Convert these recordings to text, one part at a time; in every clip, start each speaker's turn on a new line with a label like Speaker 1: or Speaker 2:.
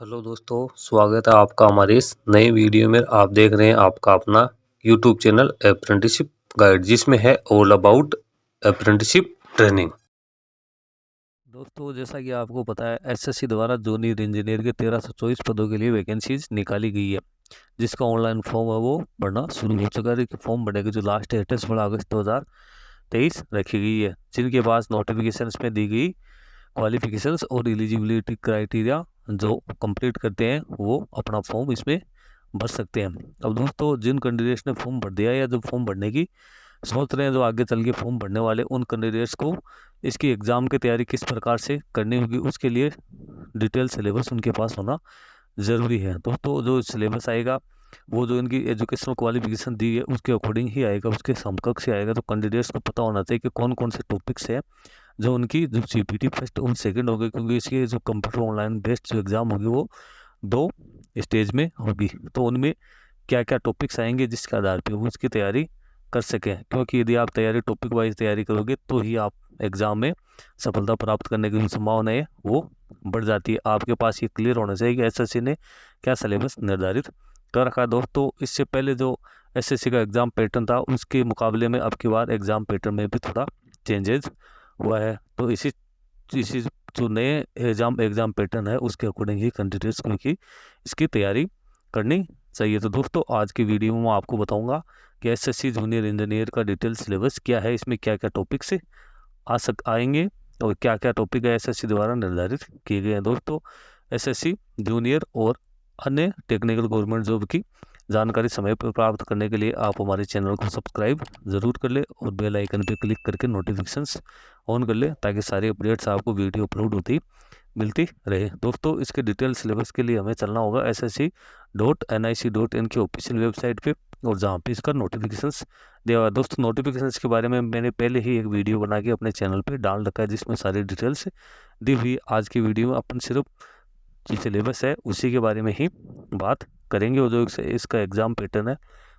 Speaker 1: Hello दोस्तों, स्वागत है आपका हमारे इस नए वीडियो में। आप देख रहे हैं आपका अपना यूट्यूब चैनल अप्रेंटिसशिप गाइड, जिसमें है ऑल अबाउट अप्रेंटिसशिप ट्रेनिंग। दोस्तों, जैसा कि आपको पता है, एसएससी द्वारा जूनियर इंजीनियर के 1324 पदों के लिए वैकेंसीज निकाली गई है, जिसका ऑनलाइन फॉर्म है वो भरना शुरू हो चुका है। फॉर्म भरने की जो लास्ट डेट है 16 अगस्त 2023 रखी गई है। जिनके पास नोटिफिकेशन में दी गई क्वालिफिकेशंस और एलिजिबिलिटी क्राइटेरिया जो कंप्लीट करते हैं वो अपना फॉर्म इसमें भर सकते हैं। अब दोस्तों, जिन कैंडिडेट्स ने फॉर्म भर दिया या जो फॉर्म भरने की सोच रहे हैं, जो आगे चल के फॉर्म भरने वाले, उन कैंडिडेट्स को इसकी एग्ज़ाम की तैयारी किस प्रकार से करनी होगी उसके लिए डिटेल सिलेबस उनके पास होना ज़रूरी है। दोस्तों, जो सिलेबस आएगा वो जो इनकी एजुकेशनल क्वालिफिकेशन दी है उसके अकॉर्डिंग ही आएगा, उसके समकक्ष ही आएगा। तो कैंडिडेट्स को पता होना चाहिए कि कौन कौन से टॉपिक्स है जो उनकी जो सीपीटी फर्स्ट और सेकंड होगी, क्योंकि इसकी जो कंप्यूटर ऑनलाइन बेस्ड जो एग्ज़ाम होगी वो 2 स्टेज में होगी। तो उनमें क्या क्या टॉपिक्स आएंगे जिसके आधार पे वो उसकी तैयारी कर सकें, क्योंकि यदि आप तैयारी टॉपिक वाइज तैयारी करोगे तो ही आप एग्ज़ाम में सफलता प्राप्त करने की जो संभावना है वो बढ़ जाती है। आपके पास ये क्लियर होना चाहिए कि एसएससी ने क्या सिलेबस निर्धारित कर रखा है। दोस्तों, इससे पहले जो एसएससी का एग्ज़ाम पैटर्न था उसके मुकाबले में अब की बार एग्ज़ाम पैटर्न में भी थोड़ा चेंजेस हुआ है। तो इसी इसी जो नए एग्ज़ाम पैटर्न है उसके अकॉर्डिंग ही कैंडिडेट्स को की इसकी तैयारी करनी चाहिए। तो दोस्तों, आज की वीडियो में मैं आपको बताऊंगा कि एसएससी जूनियर इंजीनियर का डिटेल सिलेबस क्या है, इसमें क्या क्या टॉपिक्स आएंगे और क्या क्या टॉपिक है एसएससी द्वारा निर्धारित किए गए हैं। दोस्तों, एसएससी जूनियर और अन्य टेक्निकल गवर्नमेंट जॉब की जानकारी समय पर प्राप्त करने के लिए आप हमारे चैनल को सब्सक्राइब ज़रूर कर ले और बेल आइकन पर क्लिक करके नोटिफिकेशंस ऑन कर ले, ताकि सारी अपडेट्स आपको वीडियो अपलोड होती मिलती रहे। दोस्तों, इसके डिटेल सिलेबस के लिए हमें चलना होगा ssc.nic.in की ऑफिशियल वेबसाइट पे, और जहाँ पे इसका नोटिफिकेशंस दिया हुआ है। दोस्तों, नोटिफिकेशंस के बारे में मैंने पहले ही एक वीडियो बना के अपने चैनल पे डाल रखा है, जिसमें सारी डिटेल्स दी हुई। आज की वीडियो में अपन सिर्फ जो सिलेबस है उसी के बारे में ही बात करेंगे, और जो इसका एग्ज़ाम पैटर्न है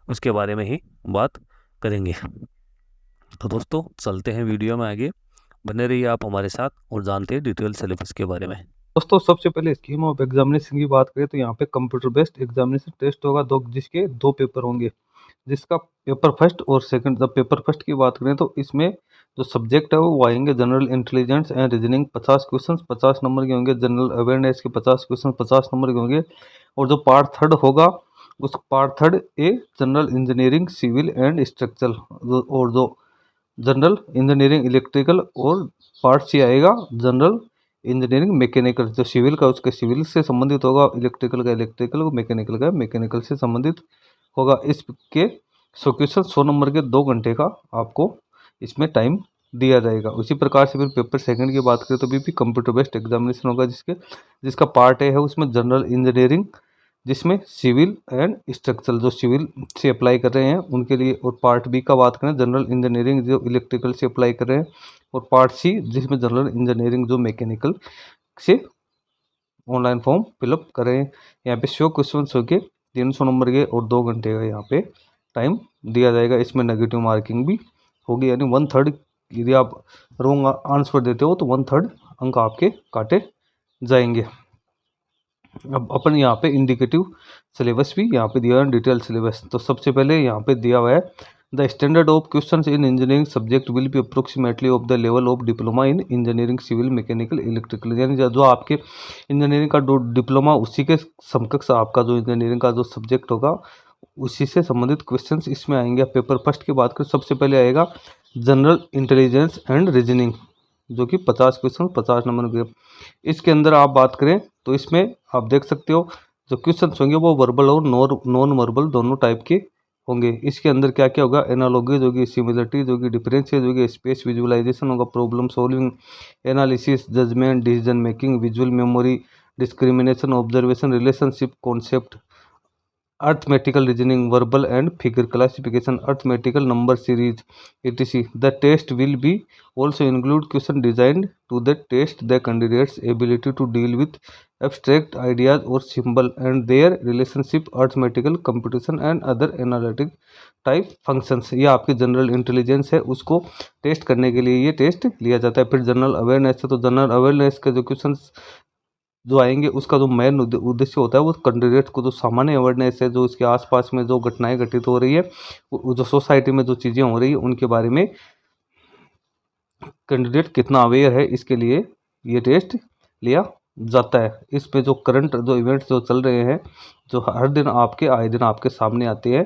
Speaker 1: उसके बारे में ही बात करेंगे। तो दोस्तों, चलते हैं वीडियो में आगे, बने रहिए आप हमारे साथ और जानते हैं डिटेल सिलेबस के बारे में।
Speaker 2: दोस्तों, सबसे पहले स्कीम ऑफ एग्जामिनेशन की बात करें तो यहाँ पे कंप्यूटर बेस्ड एग्जामिनेशन टेस्ट होगा, जिसके 2 पेपर होंगे, जिसका पेपर फर्स्ट और सेकंड। जब पेपर फर्स्ट की बात करें तो इसमें जो सब्जेक्ट है वो आएंगे general intelligence and reasoning, 50 question 50 number के होंगे। जनरल अवेयरनेस के 50 क्वेश्चन 50 नंबर के होंगे। और जो पार्ट थर्ड होगा उस part third A general engineering civil and structural, और जो जनरल इंजीनियरिंग इलेक्ट्रिकल, और पार्ट सी आएगा जनरल इंजीनियरिंग मैकेनिकल। जो सिविल का उसके सिविल से संबंधित होगा, इलेक्ट्रिकल का इलेक्ट्रिकल, मैकेनिकल का मैकेनिकल से संबंधित होगा। इसके 100 क्वेश्चन 100 नंबर के 2 घंटे का आपको इसमें टाइम दिया जाएगा। उसी प्रकार से फिर पेपर सेकंड की बात करें तो भी कंप्यूटर बेस्ड एग्जामिनेशन होगा, जिसका पार्ट ए है उसमें जनरल इंजीनियरिंग, जिसमें सिविल एंड स्ट्रक्चरल जो सिविल से अप्लाई कर रहे हैं उनके लिए। और पार्ट बी का बात करें जनरल इंजीनियरिंग जो इलेक्ट्रिकल से अप्लाई कर रहे हैं। और पार्ट सी जिसमें जनरल इंजीनियरिंग जो मैकेनिकल से ऑनलाइन फॉर्म फिलअप करें। यहाँ पे 100 क्वेश्चन हो के 300 नंबर के और 2 घंटे का यहाँ पे टाइम दिया जाएगा। इसमें नेगेटिव मार्किंग भी होगी, यानी 1/3 यदि आप रॉन्ग आंसर देते हो तो 1/3 अंक आपके काटे जाएंगे। अब अपन यहाँ पे इंडिकेटिव सिलेबस भी यहाँ पे दिया है, डिटेल सिलेबस। तो सबसे पहले यहाँ पे दिया हुआ है the standard of questions in engineering subject will be approximately of the level of diploma in engineering civil mechanical electrical, यानी जो आपके इंजीनियरिंग का जो डिप्लोमा उसी के समकक्ष आपका जो इंजीनियरिंग का जो सब्जेक्ट होगा उसी से संबंधित क्वेश्चंस इसमें आएंगे। पेपर फर्स्ट की बात करें सबसे पहले आएगा जनरल इंटेलिजेंस एंड रीजनिंग, जो कि 50 क्वेश्चन 50 नंबर के। इसके अंदर आप बात करें तो इसमें आप देख सकते हो जो क्वेश्चन होंगे वो वर्बल और नॉन वर्बल दोनों टाइप के होंगे। इसके अंदर क्या क्या होगा, एनालॉगी जो कि सिमिलरिटी जो कि डिफरेंस जो कि स्पेस विजुअलाइजेशन होगा, problem solving, analysis, judgement, decision making, visual memory, discrimination, observation, relationship concept, arithmetical reasoning, verbal and figure classification, arithmetical number series, etc. The test will be also include question designed to the test the candidate's ability to deal with abstract ideas or symbol and their relationship, arithmetical computation and other analytic type functions. ये आपकी general intelligence है, उसको test करने के लिए ये test लिया जाता है। फिर जनरल अवेयरनेस है, तो जनरल अवेयरनेस के जो क्वेश्चन जो आएंगे उसका जो मेन उद्देश्य होता है वो कैंडिडेट को जो सामान्य अवेयरनेस है, जो इसके आसपास में जो घटनाएं घटित हो रही है, जो सोसाइटी में जो चीज़ें हो रही है उनके बारे में कैंडिडेट कितना अवेयर है, इसके लिए ये टेस्ट लिया जाता है। इसमें जो करंट जो इवेंट्स जो चल रहे हैं, जो हर दिन आपके आए दिन आपके सामने आते हैं,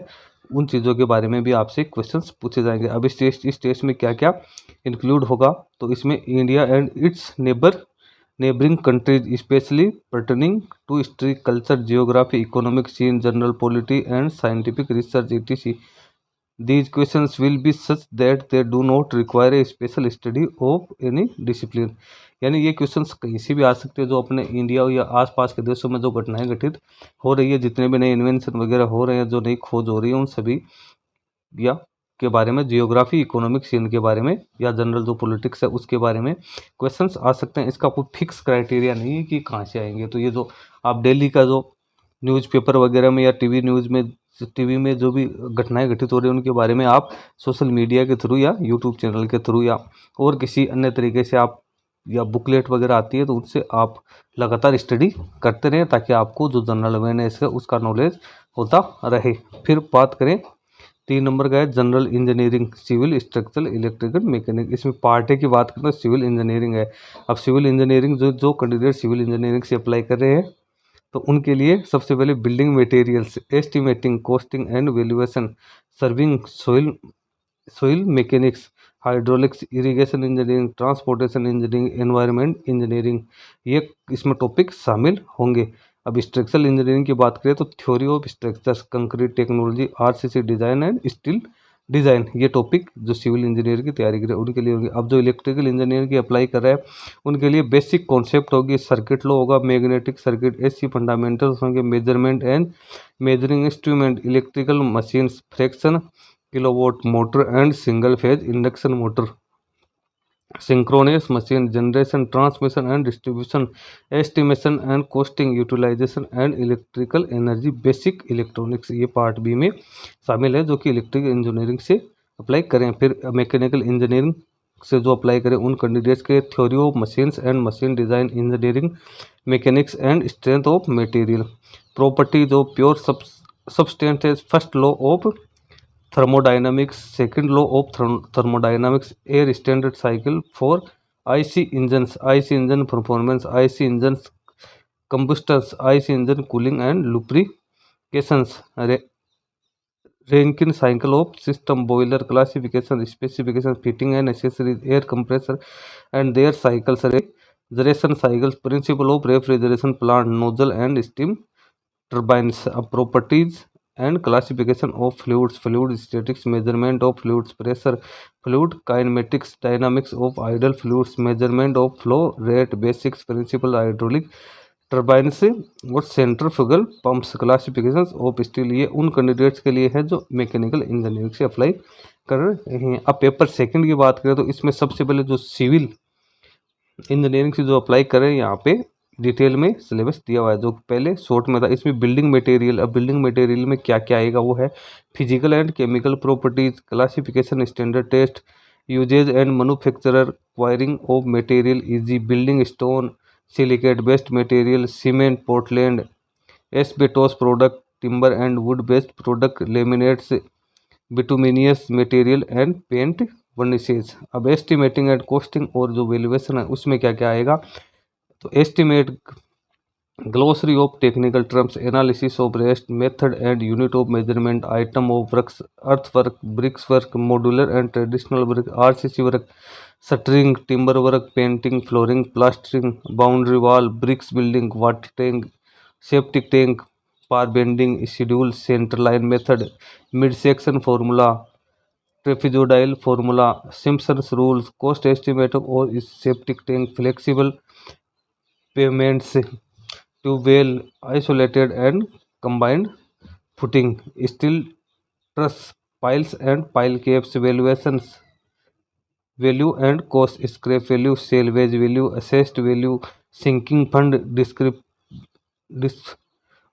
Speaker 2: उन चीज़ों के बारे में भी आपसे क्वेश्चंस पूछे जाएंगे। अब इस टेस्ट में क्या क्या इंक्लूड होगा, तो इसमें India and its neighbouring countries specially pertaining to history, culture, geography, economic scene, general polity and scientific research etc. These questions will be such that they do not require a special study of any discipline. यानी ये questions कहीं से भी आ सकते हैं, जो अपने India या आसपास के देशों में जो घटनाएं घटित हो रही है, जितने भी नए इन्वेंशन वगैरह हो रहे हैं, जो नई खोज हो रही है, उन सभी या के बारे में, जियोग्राफी, इकोनॉमिक सीन के बारे में, या जनरल जो पॉलिटिक्स है उसके बारे में क्वेश्चंस आ सकते हैं। इसका कोई फिक्स क्राइटेरिया नहीं है कि कहाँ से आएंगे। तो ये जो आप डेली का जो न्यूज़पेपर वगैरह में या टीवी में जो भी घटनाएं घटित हो रही हैं उनके बारे में आप सोशल मीडिया के थ्रू या यूट्यूब चैनल के थ्रू या और किसी अन्य तरीके से आप, या बुकलेट वगैरह आती है तो उनसे आप लगातार स्टडी करते रहें, ताकि आपको जो जनरल अवेयरनेस है उसका नॉलेज होता रहे। फिर बात करें 3 नंबर का है general engineering, civil, structural, electrical, mechanic. इसमें पार्ट ए की बात करें तो सिविल इंजीनियरिंग है। अब सिविल इंजीनियरिंग जो कैंडिडेट सिविल इंजीनियरिंग से अप्लाई कर रहे हैं, तो उनके लिए सबसे पहले building materials, estimating, costing and valuation, serving, soil mechanics, hydraulics, irrigation engineering, transportation engineering, environment engineering, ये इसमें टॉपिक शामिल होंगे। अब स्ट्रक्चरल इंजीनियरिंग की बात करें तो theory of structures, concrete technology, RCC design and steel design, ये टॉपिक जो सिविल इंजीनियर की तैयारी करे उनके लिए होंगे। अब जो इलेक्ट्रिकल इंजीनियर की अप्लाई कर रहा है उनके लिए बेसिक कॉन्सेप्ट होगी, सर्किट लॉ होगा, मैग्नेटिक सर्किट, एसी फंडामेंटल्स होंगे, measurement and measuring instrument, electrical machines, fraction, kilowatt motor and single phase induction motor, synchronous machine, generation, transmission and distribution, estimation and costing, utilization and electrical energy, basic electronics, ये part B में शामिल है जो कि electrical engineering से apply करें। फिर mechanical engineering से जो अप्लाई करें उन कैंडिडेट्स के theory of machines and machine design, engineering mechanics and strength of material, properties of pure substances, first law of thermodynamics, second law of thermodynamics, air standard cycle for IC engines, IC engine performance, IC engines combustions, IC engine cooling and lubrications, Rankine cycle of system, boiler classification, specification, fitting and accessories, air compressor and their cycles, refrigeration cycles, principle of refrigeration plant, nozzle and steam turbines, properties and classification of fluids, fluid statics, measurement of fluids pressure, fluid kinematics, dynamics of idle fluids, measurement of flow rate, basics, principle hydraulic turbines और centrifugal pumps, classifications of steel, ये उन candidates के लिए है जो mechanical engineering से apply कर रहे हैं। अब पेपर सेकंड की बात करें तो इसमें सबसे पहले जो सिविल इंजीनियरिंग से जो अप्लाई कर रहे हैं यहाँ पे डिटेल में सिलेबस दिया हुआ है, जो पहले शॉर्ट में था। इसमें बिल्डिंग मटेरियल, अब बिल्डिंग मटेरियल में क्या क्या आएगा वो है physical and chemical properties, classification, standard test, uses and manufacturer, wiring of material, easy building stone, silicate based material, cement, Portland, asbestos product, timber and wood based product, laminates, bituminous material and paint varnishes. अब estimating and costing और जो valuation है उसमें क्या क्या आएगा, तो estimate, glossary of technical terms, analysis of rest method and unit of measurement, item of works, earth work, bricks work, modular and traditional work, RCC work, shuttering, timber work, painting, flooring, plastering, boundary wall, bricks building, water tank, septic tank, bar bending, schedule, centre line method, mid section formula, trapezoidal formula, Simpson's rules, cost estimate और septic tank, flexible pavements, tube well, isolated and combined footing, steel truss, piles and pile caps, valuations, value and cost, scrap value, salvage value, assessed value, sinking fund,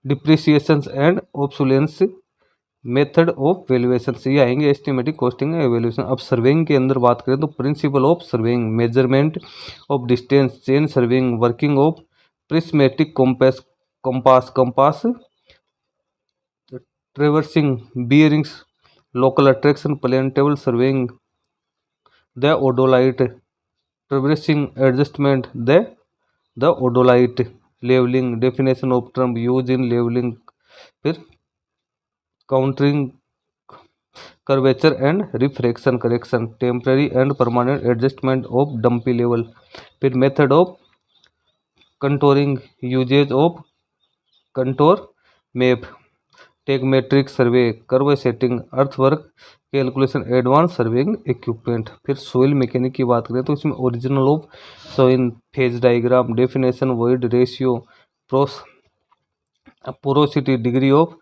Speaker 2: depreciations and obsolescence, method of valuation, ये आएंगे estimating, costing, evaluation. अब surveying के अंदर बात करें तो principle of surveying, measurement of distance, chain surveying, working of prismatic compass, traversing bearings, local attraction, planetable surveying, the odolite, traversing adjustment, the odolite, leveling, definition of term used in leveling, फिर countering curvature and refraction correction, temporary and permanent adjustment of dumpy level, फिर method of contouring, usage of contour map, tacheometric survey, curve setting, earthwork calculation, advance surveying equipment. फिर soil mechanic की बात करें तो इसमें original of soil, phase diagram, definition, void ratio, porosity, degree of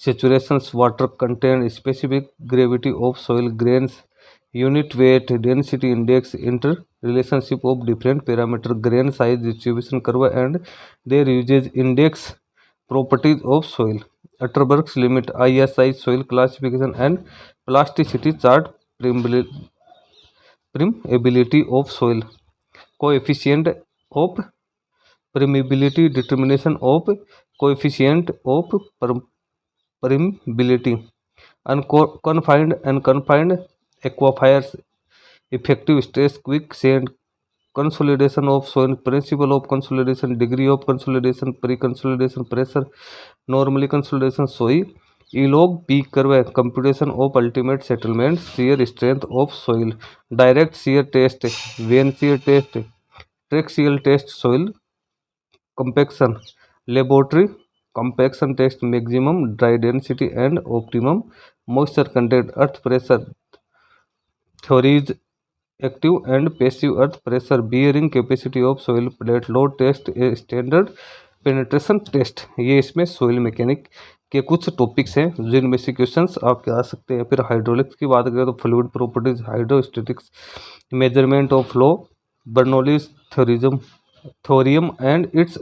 Speaker 2: saturation, water content, specific gravity of soil, grains, unit weight, density index, inter relationship of different parameter, grain size distribution curve and their uses, index, properties of soil, Atterberg's limit, ISI soil classification and plasticity chart, permeability of soil, coefficient of permeability, determination of coefficient of permeability, unconfined and confined aquifers, effective stress, quicksand, consolidation of soil, principle of consolidation, degree of consolidation, pre-consolidation pressure, normally consolidation, soil, E-log, peak curve, computation of ultimate settlement, shear strength of soil, direct shear test, vein shear test, tracheal test, soil compaction, laboratory compaction test, maximum dry density and optimum moisture content, earth pressure theories, active and passive earth pressure, bearing capacity of soil, plate load test, standard penetration test. ये इसमें soil mechanic के कुछ topics हैं जिनमें से questions आपके आ सकते हैं। फिर हाइड्रोलिक्स की बात करें तो fluid properties, hydrostatics, measurement of flow, Bernoulli's theorem and its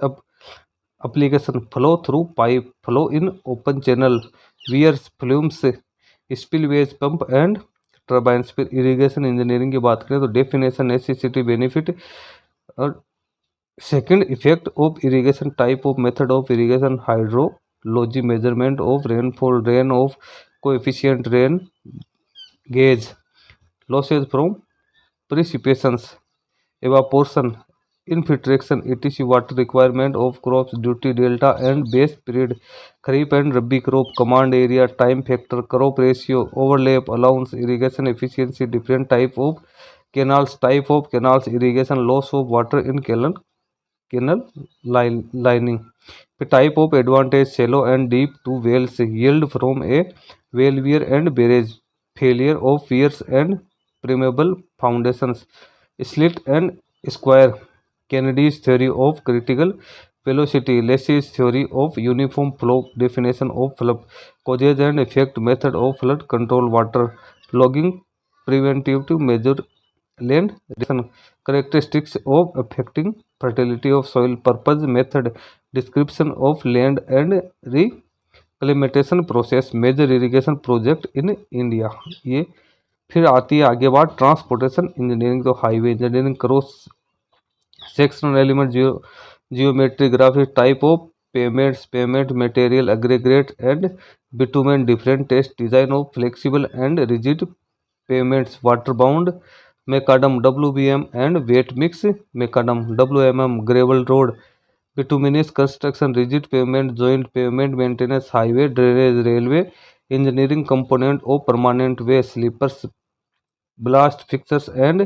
Speaker 2: application, flow through pipe, flow in open channel, wears, flumes, spillways, pump and turbines. फिर इरिगेशन इंजीनियरिंग की बात करें तो डेफिनेशन, नेसेसिटी, बेनिफिट और second effect of irrigation, type of method of irrigation, hydrology, measurement of rainfall, runoff coefficient, rain gauge, losses from precipitations, evaporation, infiltration, etc. water requirement of crops, duty, delta and base period, kharif and rabi crop, command area, time factor, crop ratio, overlap, allowance, irrigation efficiency, different type of canals, type of canals, irrigation, loss of water in canal lining, type of advantage, shallow and deep two wells, yield from a well weir and barrage, failure of weirs and permeable foundations, slit and square, Kennedy's theory of critical velocity, Lassie's theory of uniform flow, definition of flood, causes and effect, method of flood control, water logging, preventive measure, land reduction, characteristics of affecting fertility of soil, purpose, method, description of land and reclimation process, major irrigation project in India। ये फिर आती है आगे बात transportation engineering, तो highway engineering, cross sectional element, geometry, graphic, type of pavements, pavement material, aggregate and bitumen, different test, design of flexible and rigid pavements, water bound macadam, WBM and wet mix macadam, WMM, gravel road, bituminous construction, rigid pavement, joint pavement maintenance, highway drainage, railway engineering, component of permanent way, sleepers, blast fixtures and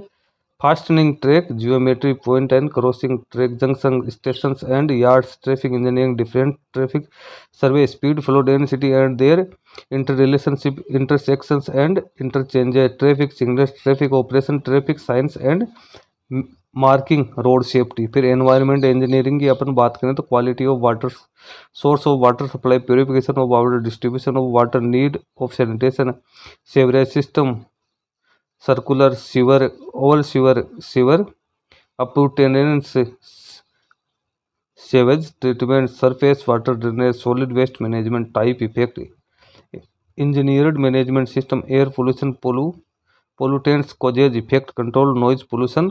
Speaker 2: fastening track, geometry, point and crossing, track junction, stations and yards, traffic engineering, different traffic survey, speed, flow, density and their interrelationship, intersections and interchanges, traffic signals, traffic operation, traffic signs and marking, road safety. फिर environment engineering की अपन बात करें तो quality of water, source of water supply, purification of water, distribution of water, need of sanitation, sewerage system, circular sewer, oval sewer appurtenances, sewage treatment, surface water drainage, solid waste management, type effect, engineered management system, air pollution, pollutants, causes, effect, control, noise pollution,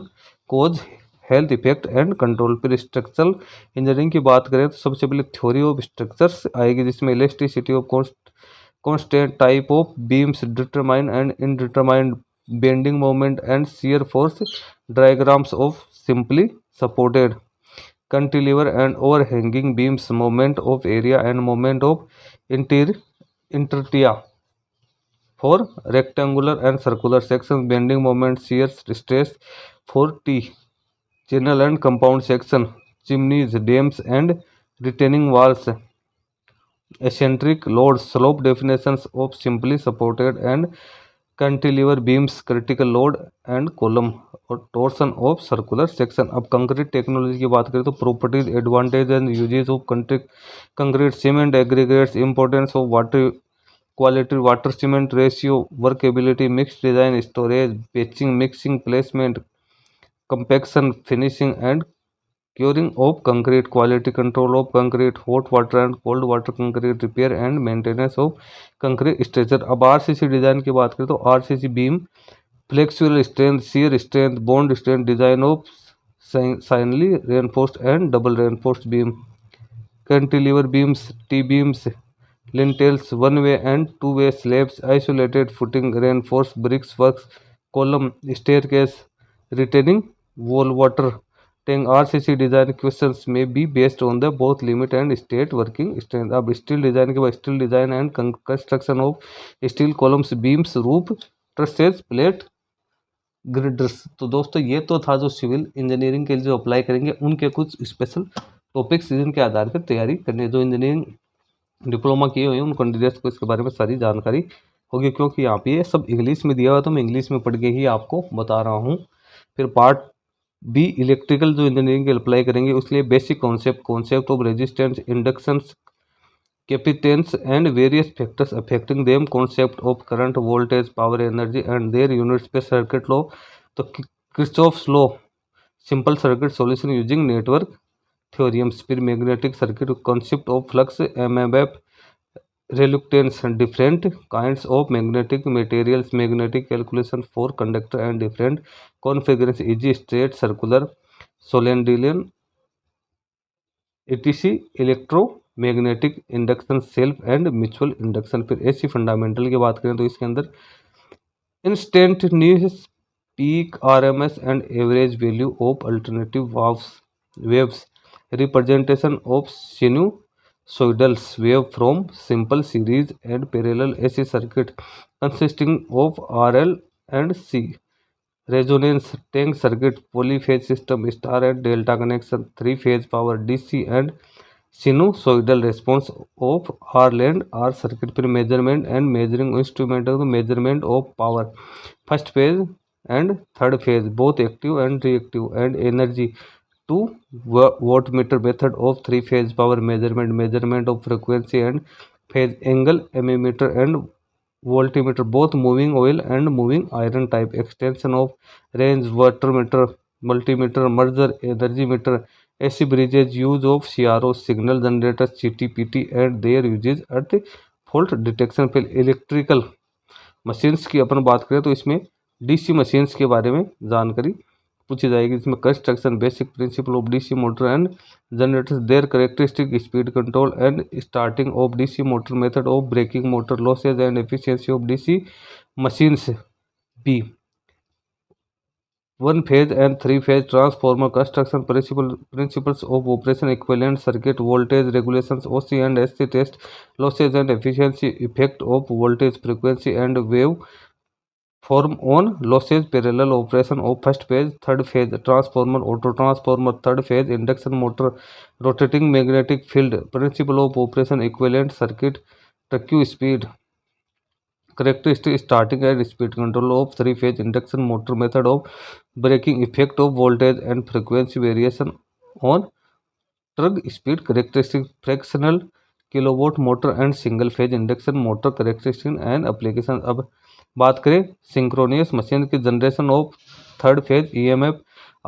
Speaker 2: cause, health effect and control. फिर structural engineering की बात करें तो सबसे पहले theory of structures आएगी, जिसमें elasticity of constant type of beams determine and indeterminate bending moment and shear force diagrams of simply supported cantilever and overhanging beams, moment of area and moment of inertia for rectangular and circular sections, bending moment, shear stress for T channel and compound section, chimneys, dams and retaining walls, eccentric loads, slope definitions of simply supported and cantilever beams, critical load and column और torsion of circular section। अब concrete technology की बात करें तो properties, advantage and uses of concrete cement aggregates, importance of water quality, water cement ratio, workability, mix design, storage, पेचिंग, mixing, placement, compaction, finishing and curing of concrete, quality control of concrete, hot water and cold water concrete, repair and maintenance of concrete structure। अब RCC design की बात करें तो RCC beam, flexural strength, shear strength, bond strength, design of singly reinforced and double reinforced beam, cantilever beams, T beams, lintels, one-way and two-way slabs, isolated footing, reinforced bricks works, column, staircase, retaining wall, water tank। RCC design questions may be based on the both limit and state working strength। अब steel design के बाद steel design and construction of steel columns, beams, roof, trusses, plate, girders. तो दोस्तों ये तो था जो civil engineering के लिए जो अप्लाई करेंगे उनके कुछ स्पेशल टॉपिक्स जिनके आधार पर तैयारी करनी है। जो इंजीनियरिंग डिप्लोमा किए हुए हैं उन कैंडिडेट्स को इसके बारे में सारी जानकारी होगी, क्योंकि यहाँ पे ये सब इंग्लिश में दिया हुआ है तो मैं इंग्लिश में पढ़ के ही आपको बता रहा हूँ। फिर पार्ट बी, इलेक्ट्रिकल जो इंजीनियरिंग के अप्लाई करेंगे उसके लिए basic concept of resistance, inductances, capacitance and various factors affecting them, concept of current, voltage, power, energy and their units पे, सर्किट लॉ, तो Kirchhoff's law, simple circuit solution using network theorems. फिर magnetic circuit, concept of flux, MMF, reluctance, different kinds of magnetic materials, magnetic calculation for conductor and different configuration, easy, straight, circular, solenoidal, etc, electromagnetic induction, self and mutual induction। फिर ऐसी fundamental की बात करें तो इसके अंदर instantaneous peak, RMS and average value of alternative waves, representation of sinusoidals wave from simple series and parallel AC circuit consisting of RL and C, resonance tank circuit, polyphase system, star and delta connection, three phase power, DC and sinusoidal response of R and R circuit। फिर measurement and measuring instrument, measurement of power, first phase and third phase, both active and reactive, and energy, two wattmeter method of three phase power measurement, measurement of frequency and phase angle, ammeter and voltmeter, both moving oil and moving iron type, extension of range, water meter, multimeter, merger, energy meter, AC bridges, use of CRO, signal generators, CTPT and their uses at fault detection। फिर electrical machines की अपन बात करें तो इसमें DC machines के बारे में जानकारी पूछी जाएगी, जिसमें construction, basic principle of DC motor and generators, their characteristic, speed control and starting of DC motor, method of braking motor, losses and efficiency of DC machines. B, one phase and three phase transformer, construction principles of operation, equivalent circuit, voltage regulations, OC and SC test, losses and efficiency, effect of voltage, frequency and wave form on losses, parallel operation of first phase, third phase transformer, auto transformer, third phase induction motor, rotating magnetic field, principle of operation, equivalent circuit, TQ speed, characteristic, starting and speed control of three phase induction motor, method of braking, effect of voltage and frequency variation on turg speed, characteristic, fractional kilowatt motor and single phase induction motor, characteristic and application। अब बात करें synchronous machine की, generation of third phase, EMF,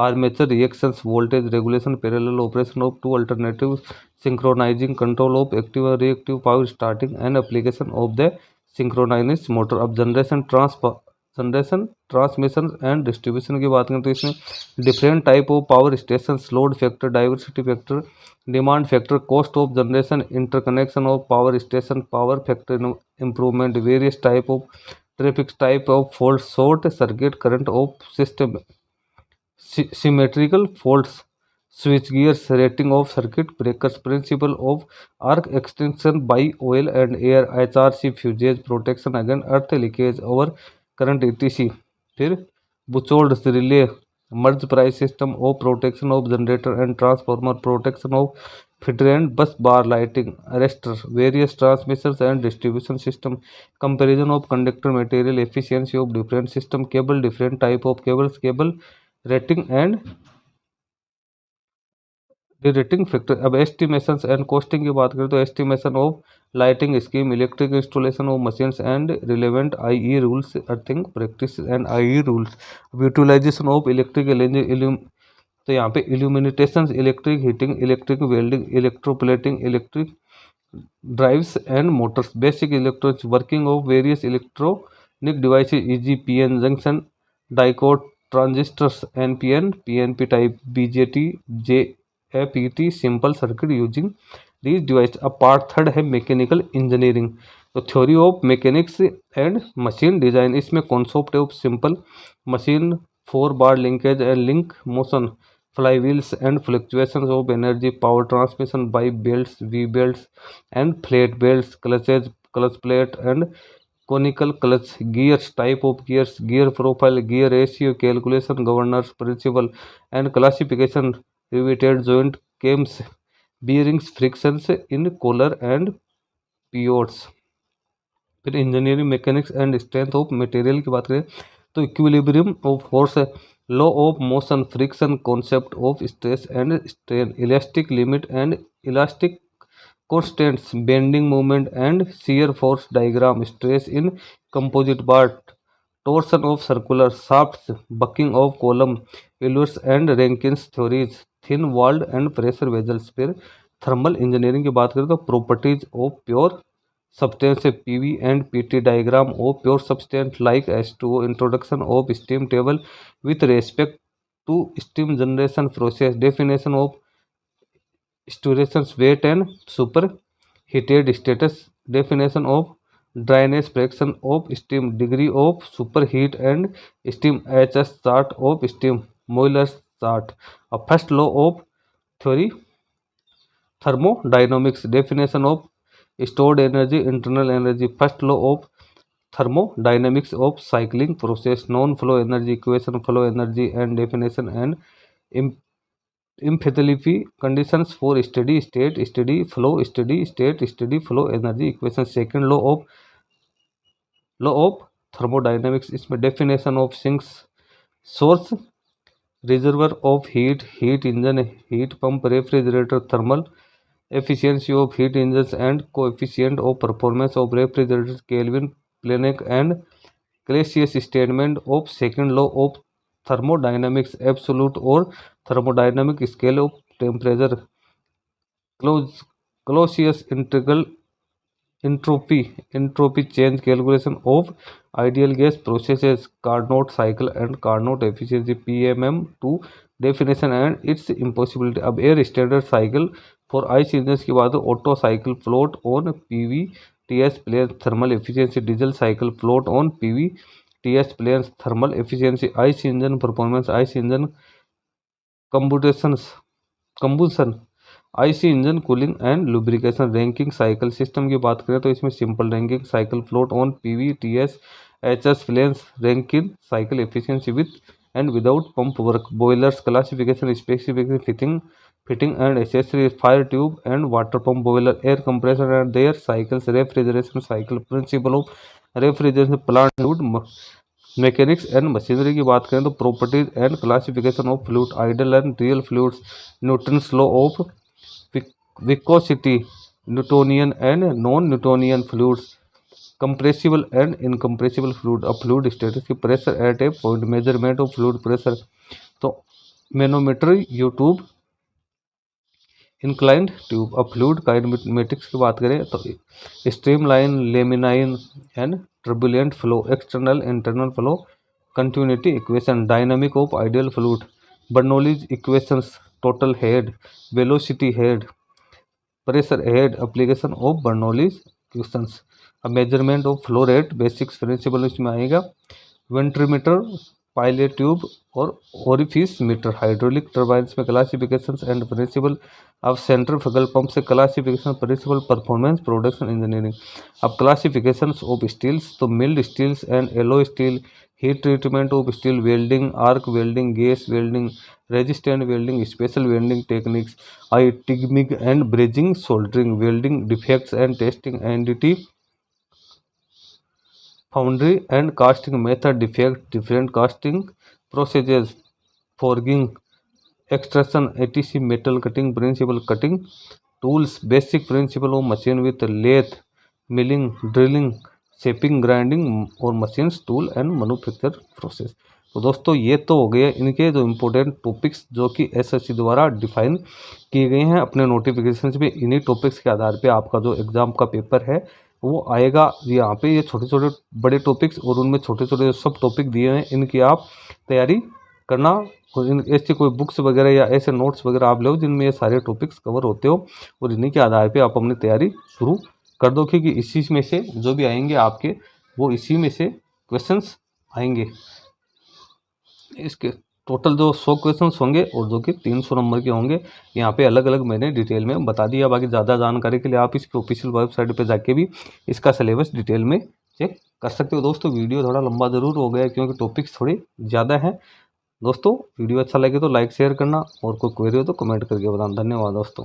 Speaker 2: armature reactions, voltage regulation, parallel operation of two alternative, synchronizing control of active और reactive power, starting and application of the synchronize motor. अब generation, generation, transmission and distribution की बात करें तो इसमें different type of power station, load factor, diversity factor, demand factor, cost of generation, interconnection of power station, power factor improvement, various type of traffic, type of fault, short circuit current of system, symmetrical faults, switch gears, rating of circuit breakers, principle of arc extension by oil and air, HRC fuses, protection against earth leakage over current etc. फिर Buchholz relay, merge price system of protection of generator and transformer, protection of feeder and bus bar lighting, arrestor, various transmissions and distribution system, comparison of conductor material, efficiency of different system, cable, different type of cables, cable rating and rating factor. अब estimation and costing की बात करें तो estimation of lighting scheme, electric installation of machines and relevant IE rules, earthing practice and IE rules, utilization of electric तो यहाँ पे illumination, electric heating, electric welding, electroplating, electric drives and motors, basic electronics, working of various electronic devices, easy PN junction, डाइकोट transistors, NPN, PNP type, BJT, JFET, simple circuit using these device. अब part third है mechanical engineering, तो theory of mechanics and machine design. इसमें concept of simple machine, 4 bar linkage and link motion, flywheels and fluctuations of energy, power transmission by belts, V belts and flat belts, clutches, clutch plate and conical clutch, gears, type of gears, gear profile, gear ratio calculation, governors principle and classification, riveted joint, cams, bearings, frictions in collar and pivots। फिर engineering mechanics and strength of material की बात करें तो equilibrium of force, law of motion, friction, concept of stress and strain, elastic limit and elastic constants, bending moment and shear force diagram, stress in composite bar, torsion of circular shafts, bucking of column, Euler's and Rankine's theories, thin walled and pressure vessels। फिर thermal engineering की बात करें तो properties of pure substance, PV and PT diagram of pure substance like H2O, introduction of steam table with respect to steam generation process, definition of saturation, weight and superheated status, definition of dryness, fraction of steam, degree of superheat and steam, HS chart of steam, Euler's chart। A first law of theory thermodynamics, definition of stored energy, internal energy, first law of thermodynamics of cycling process, known flow energy equation, flow energy and definition and enthalpy conditions for steady state, steady flow, steady state, steady flow energy equation। second law of thermodynamics, इसमें definition of sinks, source, reservoir of heat, heat engine, heat pump, refrigerator, thermal efficiency of heat engines and coefficient of performance of refrigerators, Kelvin, Planck and Clausius statement of second law of thermodynamics, absolute or thermodynamic scale of temperature, Clausius integral entropy change calculation of ideal gas processes, Carnot cycle and Carnot efficiency, PMM2 definition and its impossibility। अब air standard cycle for IC engine की बात है, Otto cycle plot on PVTS plane, thermal efficiency, diesel cycle plot on PVTS plane, thermal efficiency, IC engine performance, IC engine combustion, IC engine cooling and lubrication. Rankine cycle system की बात करें तो इसमें simple Rankine cycle plot on PVTS, HS planes, Rankine cycle efficiency with and without pump work, boilers classification, specification, fitting and accessory, fire tube and water pump boiler, air compressor and their cycles, refrigeration cycle, principle of refrigeration plant, fluid mechanics and machinery की बात करें तो properties and classification of fluid, ideal and real fluids, Newton's law of viscosity, Newtonian and non-Newtonian fluids, compressible and incompressible fluid, a fluid status की pressure at a point, measurement of fluid pressure। तो manometer, U tube, inclined tube. अब fluid kinematics की बात करें तो streamline, laminar and turbulent flow, external internal flow, continuity equation, dynamic of ideal fluid, Bernoulli's equations, total head, velocity head, pressure head, application of Bernoulli's equations. अब measurement of flow rate, basics principle इसमें आएगा, venturimeter, pilot tube और orifice meter. Hydraulic turbines में classifications and principle. अब centrifugal pump से classification, principle, performance, production, engineering. अब classifications of steels तो mild steels and alloy steel, heat treatment of steel, welding, arc welding, gas welding, resistant welding, special welding techniques, I TIG MIG and brazing, soldering, welding defects and testing, NDT, foundry and casting method, defect, different casting procedures, forging, extraction, etc, metal cutting principle, cutting tools, basic principle of machine with lathe, milling, drilling, shaping, grinding और machines, tool and manufacture process। तो दोस्तों ये तो हो गए इनके जो important topics जो कि एसएससी द्वारा डिफाइन किए गए हैं अपने नोटिफिकेशन में। इन्हीं टॉपिक्स के आधार पे आपका जो एग्ज़ाम का पेपर है वो आएगा। यहाँ पे ये छोटे छोटे बड़े टॉपिक्स और उनमें छोटे छोटे सब टॉपिक दिए हैं, इनकी आप तैयारी करना। और इन ऐसी कोई बुक्स वगैरह या ऐसे नोट्स वगैरह आप लो जिनमें ये सारे टॉपिक्स कवर होते हो और इन्हीं के आधार पे आप अपनी तैयारी शुरू कर दो, क्योंकि इसी में से जो भी आएंगे आपके वो इसी में से क्वेश्चंस आएंगे। इसके टोटल जो 100 क्वेश्चंस होंगे और जो कि 300 नंबर के होंगे। यहाँ पे अलग अलग मैंने डिटेल में बता दिया। बाकी ज़्यादा जानकारी के लिए आप इसकी ऑफिशियल वेबसाइट पे जाके भी इसका सिलेबस डिटेल में चेक कर सकते हो। दोस्तों वीडियो थोड़ा लंबा ज़रूर हो गया क्योंकि टॉपिक्स थोड़े ज़्यादा हैं। दोस्तों वीडियो अच्छा लगे तो लाइक शेयर करना और कोई क्वेरी हो तो कमेंट करके बताना। धन्यवाद दोस्तों।